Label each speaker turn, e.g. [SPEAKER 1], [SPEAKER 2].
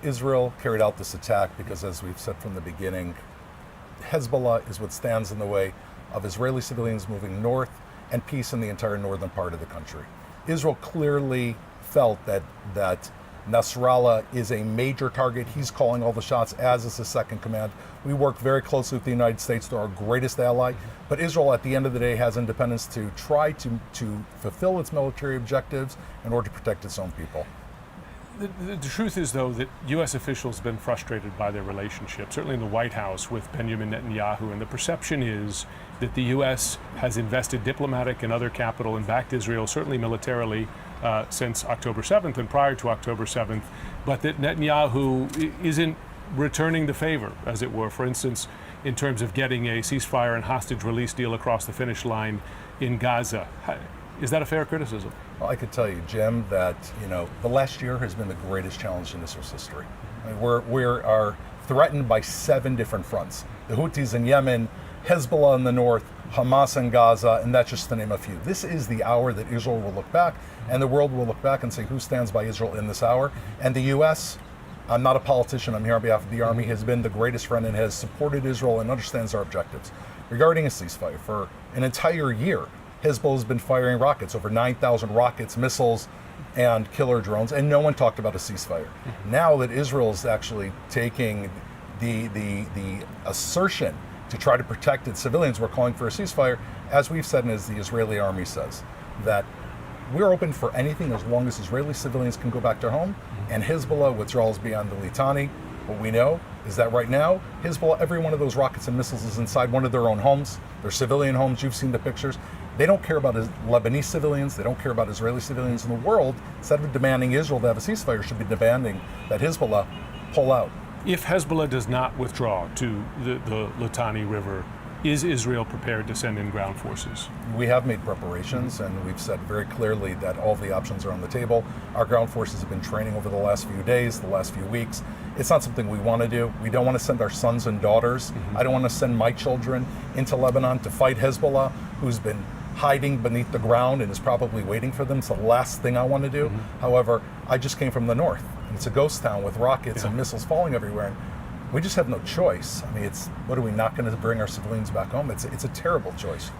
[SPEAKER 1] Israel carried out this attack because, as we've said from the beginning, Hezbollah is what stands in the way of Israeli civilians moving north and peace in the entire northern part of the country. Israel clearly felt that Nasrallah is a major target. He's calling all the shots, as is his second command. We work very closely with the United States. They're our greatest ally. But Israel, at the end of the day, has independence to try to fulfill its military objectives in order to protect its own people.
[SPEAKER 2] The truth is, though, that U.S. officials have been frustrated by their relationship, certainly in the White House with Benjamin Netanyahu, and the perception is that the U.S. has invested diplomatic and other capital and backed Israel, certainly militarily, since October 7th and prior to October 7th, but that Netanyahu isn't returning the favor, as it were, for instance, in terms of getting a ceasefire and hostage release deal across the finish line in Gaza. Is that a fair criticism?
[SPEAKER 1] Well, I could tell you, Jim, that the last year has been the greatest challenge in Israel's history. I mean, we are threatened by 7 different fronts: the Houthis in Yemen, Hezbollah in the north, Hamas in Gaza, and that's just to name a few. This is the hour that Israel will look back, and the world will look back and say, who stands by Israel in this hour? And the U.S., I'm not a politician, I'm here on behalf of the Army, has been the greatest friend and has supported Israel and understands our objectives. Regarding a ceasefire, for an entire year, Hezbollah has been firing rockets, over 9,000 rockets, missiles, and killer drones, and no one talked about a ceasefire. Now that Israel is actually taking the assertion to try to protect its civilians, we're calling for a ceasefire, as we've said and as the Israeli army says, that we're open for anything as long as Israeli civilians can go back to home, and Hezbollah withdraws beyond the Litani. What we know is that right now, Hezbollah, every one of those rockets and missiles is inside one of their own homes, their civilian homes. You've seen the pictures. They don't care about Lebanese civilians. They don't care about Israeli civilians in the world. Instead of demanding Israel to have a ceasefire, should be demanding that Hezbollah pull out.
[SPEAKER 2] If Hezbollah does not withdraw to the Litani River, is Israel prepared to send in ground forces?
[SPEAKER 1] We have made preparations, and we've said very clearly that all the options are on the table. Our ground forces have been training over the last few days, the last few weeks. It's not something we want to do. We don't want to send our sons and daughters. I don't want to send my children into Lebanon to fight Hezbollah, who's been hiding beneath the ground and is probably waiting for them. It's the last thing I want to do. However, I just came from the north, and it's a ghost town with rockets and missiles falling everywhere. And we just have no choice. I mean, what are we not going to bring our civilians back home? It's a terrible choice.